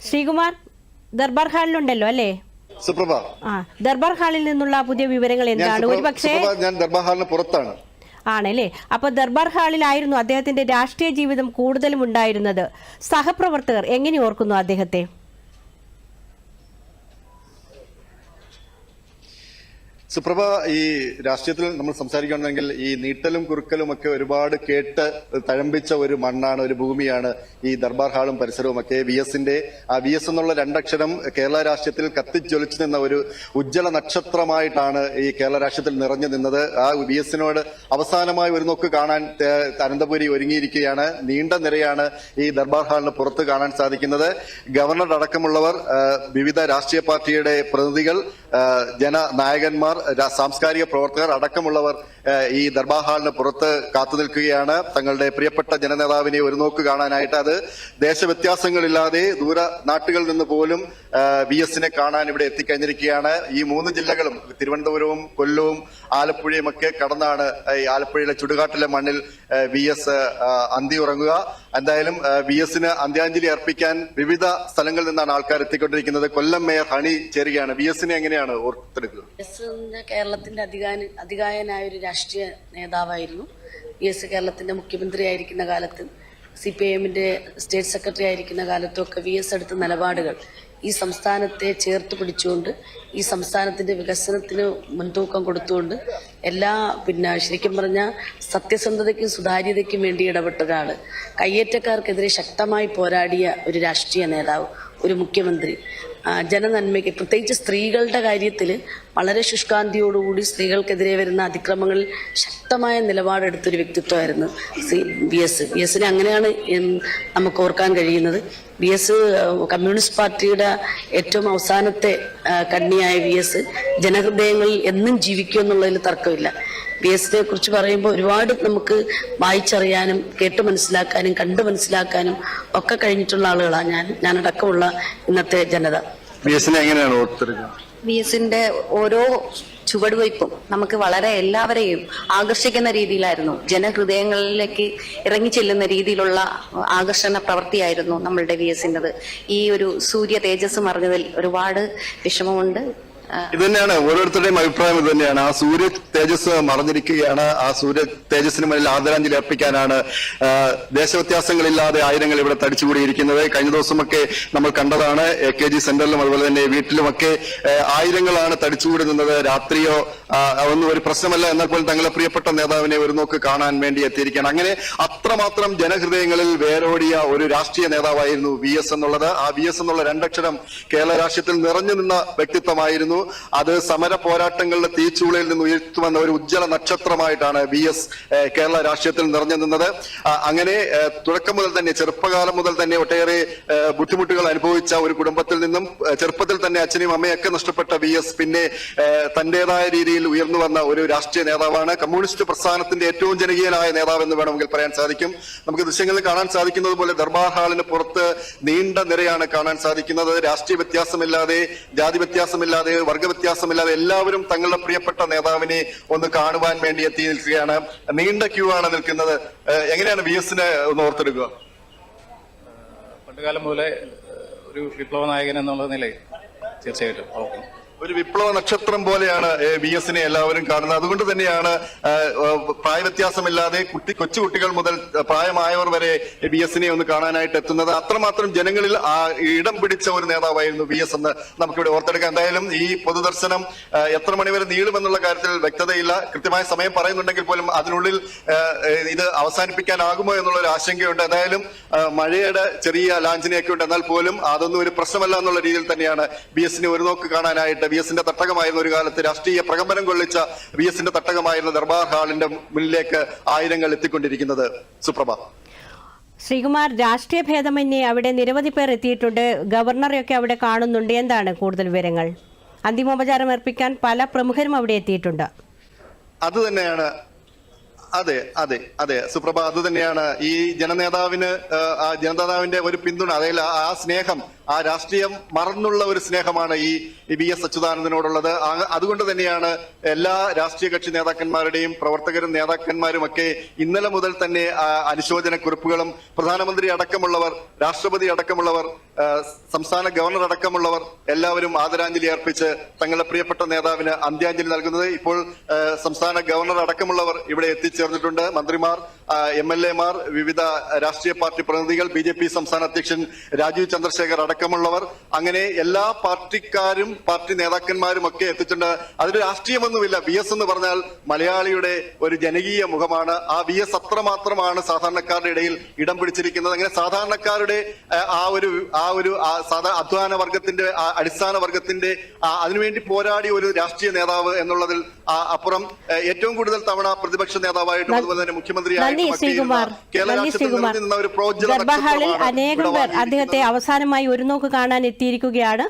ശ്രീകുമാർ ദർബാർ ഹാളിലുണ്ടല്ലോ അല്ലേ? സുപ്രഭ, ദർബാർ ഹാളിൽ നിന്നുള്ള പുതിയ വിവരങ്ങൾ എന്താണ്? ഒരുപക്ഷേ ഞാൻ ദർബാർ ഹാളിന് പുറത്താണ്. ആണല്ലേ? അപ്പൊ ദർബാർ ഹാളിലായിരുന്നു അദ്ദേഹത്തിന്റെ രാഷ്ട്രീയ ജീവിതം കൂടുതലും ഉണ്ടായിരുന്നത്. സഹപ്രവർത്തകർ എങ്ങനെ ഓർക്കുന്നു അദ്ദേഹത്തെ? സുപ്രഭ, ഈ രാഷ്ട്രീയത്തിൽ നമ്മൾ സംസാരിക്കുകയാണെങ്കിൽ ഈ നീട്ടലും കുറുക്കലും ഒക്കെ ഒരുപാട് കേട്ട് തഴമ്പിച്ച ഒരു മണ്ണാണ്, ഒരു ഭൂമിയാണ് ഈ ദർബാർ ഹാളും പരിസരവും ഒക്കെ. ആ വി എസ് എന്നുള്ള രണ്ടക്ഷരം കേരള രാഷ്ട്രീയത്തിൽ കത്തിജ്വലിച്ചു നിന്ന ഒരു ഉജ്ജ്വല നക്ഷത്രമായിട്ടാണ് ഈ കേരള രാഷ്ട്രീയത്തിൽ നിറഞ്ഞു നിന്നത്. ആ വി എസിനോട് അവസാനമായി ഒരു നോക്ക് കാണാൻ അനന്തപുരി ഒരുങ്ങിയിരിക്കുകയാണ്. നീണ്ട നിരയാണ് ഈ ദർബാർ ഹാളിന് പുറത്ത് കാണാൻ സാധിക്കുന്നത്. ഗവർണർ അടക്കമുള്ളവർ, വിവിധ രാഷ്ട്രീയ പാർട്ടിയുടെ പ്രതിനിധികൾ, ജനനായകന്മാർ, സാംസ്കാരിക പ്രവർത്തകർ അടക്കമുള്ളവർ ഈ ദർബാർ ഹാളിന് പുറത്ത് കാത്തു നിൽക്കുകയാണ് തങ്ങളുടെ പ്രിയപ്പെട്ട ജനനേതാവിനെ ഒരു നോക്ക് കാണാനായിട്ട്. അത് ദേശവ്യത്യാസങ്ങളില്ലാതെ ദൂര നാട്ടുകളിൽ നിന്ന് പോലും വി എസിനെ കാണാൻ ഇവിടെ എത്തിക്കഴിഞ്ഞിരിക്കുകയാണ്. ഈ 3 ജില്ലകളും തിരുവനന്തപുരവും കൊല്ലവും ആലപ്പുഴയും ഒക്കെ കടന്നാണ് ഈ ആലപ്പുഴയിലെ ചുടുകാട്ടിലെ മണ്ണിൽ വി എസ് അന്തിയുറങ്ങുക. എന്തായാലും വി എസിന് അന്ത്യാഞ്ജലി അർപ്പിക്കാൻ വിവിധ സ്ഥലങ്ങളിൽ നിന്നാണ് ആൾക്കാർ എത്തിക്കൊണ്ടിരിക്കുന്നത്. കൊല്ലം മേയർ ഹണി ചേരുകയാണ്. വി എസിനെ എങ്ങനെയാണ് ഓർത്തെടുക്കുക? കേരളത്തിന്റെ അതികായനായ ഒരു രാഷ്ട്രീയ നേതാവായിരുന്നു. വി എസ് കേരളത്തിന്റെ മുഖ്യമന്ത്രി ആയിരിക്കുന്ന കാലത്ത്, CPIMന്റെ സ്റ്റേറ്റ് സെക്രട്ടറി ആയിരിക്കുന്ന കാലത്തൊക്കെ വി എസ് എടുത്ത നിലപാടുകൾ ഈ സംസ്ഥാനത്തെ ചേർത്ത് പിടിച്ചുകൊണ്ട്, ഈ സംസ്ഥാനത്തിന്റെ വികസനത്തിന് മുൻതൂക്കം കൊടുത്തുകൊണ്ട് ശരിക്കും പറഞ്ഞാൽ സത്യസന്ധതയ്ക്കും സുതാര്യതയ്ക്കും വേണ്ടി ഇടപെട്ട ഒരാള്, കയ്യേറ്റക്കാർക്കെതിരെ ശക്തമായി പോരാടിയ ഒരു രാഷ്ട്രീയ നേതാവ്, ഒരു മുഖ്യമന്ത്രി, ജനനന്മയ്ക്ക് പ്രത്യേകിച്ച് സ്ത്രീകളുടെ കാര്യത്തിൽ വളരെ ശുഷ്കാന്തിയോടുകൂടി സ്ത്രീകൾക്കെതിരെ വരുന്ന അതിക്രമങ്ങളിൽ ശക്തമായ നിലപാടെടുത്തൊരു വ്യക്തിത്വമായിരുന്നു വി എസിനെ. അങ്ങനെയാണ് നമുക്ക് ഓർക്കാൻ കഴിയുന്നത്. വി എസ് കമ്മ്യൂണിസ്റ്റ് പാർട്ടിയുടെ ഏറ്റവും അവസാനത്തെ കണ്ണിയായ വി എസ് ജനഹൃദയങ്ങളിൽ എന്നും ജീവിക്കുമെന്നുള്ളതിൽ തർക്കമില്ല. വി എസിനെ കുറിച്ച് പറയുമ്പോൾ ഒരുപാട് നമുക്ക് വായിച്ചറിയാനും കേട്ട് മനസ്സിലാക്കാനും കണ്ടു മനസ്സിലാക്കാനും ഒക്കെ കഴിഞ്ഞിട്ടുള്ള ആളുകളാണ് ഞാനടക്കമുള്ള ഇന്നത്തെ ജനത. വി എസിനെ എങ്ങനെയാണ് ഓർത്തെടുക്കുക? വി എസിന്റെ ഓരോ ചുവടുവയ്പും നമുക്ക് വളരെ എല്ലാവരെയും ആകർഷിക്കുന്ന രീതിയിലായിരുന്നു. ജനഹൃദയങ്ങളിലേക്ക് ഇറങ്ങിച്ചെല്ലുന്ന രീതിയിലുള്ള ആകർഷണ പ്രവൃത്തിയായിരുന്നു നമ്മളുടെ വി എസിൻ്റെത്. ഈ ഒരു സൂര്യ തേജസ് മറിഞ്ഞതിൽ ഒരുപാട് വിഷമമുണ്ട്. ഇത് തന്നെയാണ് ഓരോരുത്തരുടെയും അഭിപ്രായം. ഇത് തന്നെയാണ്. ആ സൂര്യ തേജസ് മറഞ്ഞിരിക്കുകയാണ്. ആ സൂര്യ തേജസ്സിന് മുന്നിൽ ആദരാഞ്ജലി അർപ്പിക്കാനാണ് ദേശവ്യത്യാസങ്ങളില്ലാതെ ആയിരങ്ങൾ ഇവിടെ തടിച്ചുകൂടിയിരിക്കുന്നത്. കഴിഞ്ഞ ദിവസമൊക്കെ നമ്മൾ കണ്ടതാണ്. AKG സെന്ററിലും അതുപോലെ തന്നെ വീട്ടിലുമൊക്കെ ആയിരങ്ങളാണ് തടിച്ചുകൂടി നിന്നത്. രാത്രിയോ ഒന്നും ഒരു പ്രശ്നമല്ല. എന്നാൽ പോലും തങ്ങളുടെ പ്രിയപ്പെട്ട നേതാവിനെ ഒരു നോക്ക് കാണാൻ വേണ്ടി എത്തിയിരിക്കുകയാണ്. അങ്ങനെ അത്രമാത്രം ജനഹൃദയങ്ങളിൽ വേരോടിയ ഒരു രാഷ്ട്രീയ നേതാവായിരുന്നു വി എസ് എന്നുള്ളത്. ആ വി എസ് എന്നുള്ള രണ്ടക്ഷരം കേരള രാഷ്ട്രീയത്തിൽ നിറഞ്ഞു നിന്ന വ്യക്തിത്വമായിരുന്നു. അത് സമര പോരാട്ടങ്ങളുടെ തീച്ചൂളയിൽ നിന്ന് ഉയർത്തുവന്ന ഒരു ഉജ്ജ്വല നക്ഷത്രമായിട്ടാണ് വി എസ് കേരള രാഷ്ട്രീയത്തിൽ നിറഞ്ഞു നിന്നത്. അങ്ങനെ തുടക്കം മുതൽ തന്നെ, ചെറുപ്പകാലം മുതൽ തന്നെ ഒട്ടേറെ ബുദ്ധിമുട്ടുകൾ അനുഭവിച്ച ഒരു കുടുംബത്തിൽ നിന്നും ചെറുപ്പത്തിൽ തന്നെ അച്ഛനെയും അമ്മയൊക്കെ നഷ്ടപ്പെട്ട വി എസ് പിന്നെ തന്റേതായ രീതിയിൽ ഉയർന്നു വന്ന ഒരു രാഷ്ട്രീയ നേതാവാണ്. കമ്മ്യൂണിസ്റ്റ് പ്രസ്ഥാനത്തിന്റെ ഏറ്റവും ജനകീയനായ നേതാവെന്ന് വേണമെങ്കിൽ പറയാൻ സാധിക്കും. നമുക്ക് ദൃശ്യങ്ങളിൽ കാണാൻ സാധിക്കുന്നത് പോലെ ദർബാർ ഹാളിന് പുറത്ത് നീണ്ട നിരയാണ് കാണാൻ സാധിക്കുന്നത്. രാഷ്ട്രീയ വ്യത്യാസമില്ലാതെ, ജാതി വ്യത്യാസമില്ലാതെ, വർഗവ്യത്യാസമില്ലാതെ എല്ലാവരും തങ്ങളുടെ പ്രിയപ്പെട്ട നേതാവിനെ ഒന്ന് കാണുവാൻ വേണ്ടി എത്തി നിൽക്കുകയാണ്. നീണ്ട ക്യൂ ആണ് നിൽക്കുന്നത്. എങ്ങനെയാണ് വി എസിനെ ഒന്ന് ഓർത്തെടുക്കുക? പണ്ടുകാലം മുതലേ ഒരു വിപ്ലവ നായകൻ എന്നുള്ള നിലയിൽ തീർച്ചയായിട്ടും ഓർക്കുന്നു. ഒരു വിപ്ലവ നക്ഷത്രം പോലെയാണ് വി എസിനെ എല്ലാവരും കാണുന്നത്. അതുകൊണ്ട് തന്നെയാണ് പ്രായവ്യത്യാസമില്ലാതെ കൊച്ചുകുട്ടികൾ മുതൽ പ്രായമായവർ വരെ വി എസിനെ ഒന്ന് കാണാനായിട്ട് എത്തുന്നത്. അത്രമാത്രം ജനങ്ങളിൽ ഇടം പിടിച്ച ഒരു നേതാവായിരുന്നു വി എസ് എന്ന് നമുക്കിവിടെ ഓർത്തെടുക്കാം. എന്തായാലും ഈ പൊതുദർശനം എത്ര മണിവരെ നീളുമെന്നുള്ള കാര്യത്തിൽ വ്യക്തതയില്ല. കൃത്യമായ സമയം പറയുന്നുണ്ടെങ്കിൽ പോലും അതിനുള്ളിൽ ഇത് അവസാനിപ്പിക്കാനാകുമോ എന്നുള്ളൊരു ആശങ്കയുണ്ട്. എന്തായാലും മഴയുടെ ചെറിയ ലാഞ്ചനയൊക്കെ ഉണ്ട്. എന്നാൽ പോലും അതൊന്നും ഒരു പ്രശ്നമല്ല എന്നുള്ള രീതിയിൽ തന്നെയാണ് വി എസിനെ ഒരു നോക്ക് കാണാനായിട്ട് വി എസിന്റെ തട്ടകമായിരുന്ന, ഒരു കാലത്ത് രാഷ്ട്രീയ പ്രകമ്പനം കൊള്ളിച്ച വി എസിന്റെ തട്ടകമായിരുന്ന ദർബാർ ഹാളിന്റെ മുന്നിലേക്ക് ആയിരങ്ങൾ എത്തിക്കൊണ്ടിരിക്കുന്നത്. സുപ്രഭ. ശ്രീകുമാർ, രാഷ്ട്രീയ ഭേദമന്യേ അവിടെ നിരവധി പേർ എത്തിയിട്ടുണ്ട്. ഗവർണറെയൊക്കെ അവിടെ കാണുന്നുണ്ട്. എന്താണ് കൂടുതൽ വിവരങ്ങൾ? അന്തിമോപചാരം അർപ്പിക്കാൻ പല പ്രമുഖരും അവിടെ എത്തിയിട്ടുണ്ട്. അത് തന്നെയാണ്. അതെ അതെ അതെ സുപ്രഭ, അത് തന്നെയാണ് ഈ ജനനേതാവിന്, ആ ജനനേതാവിന്റെ ഒരു പിന്തുണ, അതായത് ആ സ്നേഹം ആ രാഷ്ട്രീയം മറന്നുള്ള ഒരു സ്നേഹമാണ് ഈ VS അച്യുതാനന്ദനോടുള്ളത്. അതുകൊണ്ട് തന്നെയാണ് എല്ലാ രാഷ്ട്രീയ കക്ഷി നേതാക്കന്മാരുടെയും പ്രവർത്തകരും നേതാക്കന്മാരും ഒക്കെ ഇന്നലെ മുതൽ തന്നെ അനുശോചന കുറിപ്പുകളും പ്രധാനമന്ത്രി അടക്കമുള്ളവർ, രാഷ്ട്രപതി അടക്കമുള്ളവർ, സംസ്ഥാന ഗവർണർ അടക്കമുള്ളവർ എല്ലാവരും ആദരാഞ്ജലി അർപ്പിച്ച് തങ്ങളുടെ പ്രിയപ്പെട്ട നേതാവിന് അന്ത്യാഞ്ജലി നൽകുന്നത്. ഇപ്പോൾ സംസ്ഥാന ഗവർണർ അടക്കമുള്ളവർ ഇവിടെ എത്തിച്ചേർന്നിട്ടുണ്ട്. മന്ത്രിമാർ, MLA മാർ, വിവിധ രാഷ്ട്രീയ പാർട്ടി പ്രതിനിധികൾ, BJP സംസ്ഥാന അധ്യക്ഷൻ രാജീവ് ചന്ദ്രശേഖർ അടക്കമുള്ളവർ, അങ്ങനെ എല്ലാ പാർട്ടിക്കാരും പാർട്ടി നേതാക്കന്മാരും ഒക്കെ എത്തിയിട്ടുണ്ട്. അതിൽ രാഷ്ട്രീയമൊന്നുമില്ല. VS എന്ന് പറഞ്ഞാൽ മലയാളിയുടെ ഒരു ജനകീയ മുഖമാണ്. ആ VS അത്രമാത്രമാണ് സാധാരണക്കാരുടെ ഇടയിൽ ഇടം പിടിച്ചിരിക്കുന്നത്. അങ്ങനെ സാധാരണക്കാരുടെ ആ ഒരു അധ്വാന വർഗത്തിന്റെ, അടിസ്ഥാന വർഗത്തിന്റെ അതിനുവേണ്ടി പോരാടിയ ഒരു രാഷ്ട്രീയ നേതാവ് എന്നുള്ളതിൽ അപ്പുറം ഏറ്റവും കൂടുതൽ തവണ പ്രതിപക്ഷ നേതാവായിട്ടും അതുപോലെ തന്നെ മുഖ്യമന്ത്രിയായിട്ടും ഗർഭഹാളിൽ അനേകം പേർ അദ്ദേഹത്തെ അവസാനമായി ഒരു നോക്ക് കാണാൻ എത്തിയിരിക്കുകയാണ്.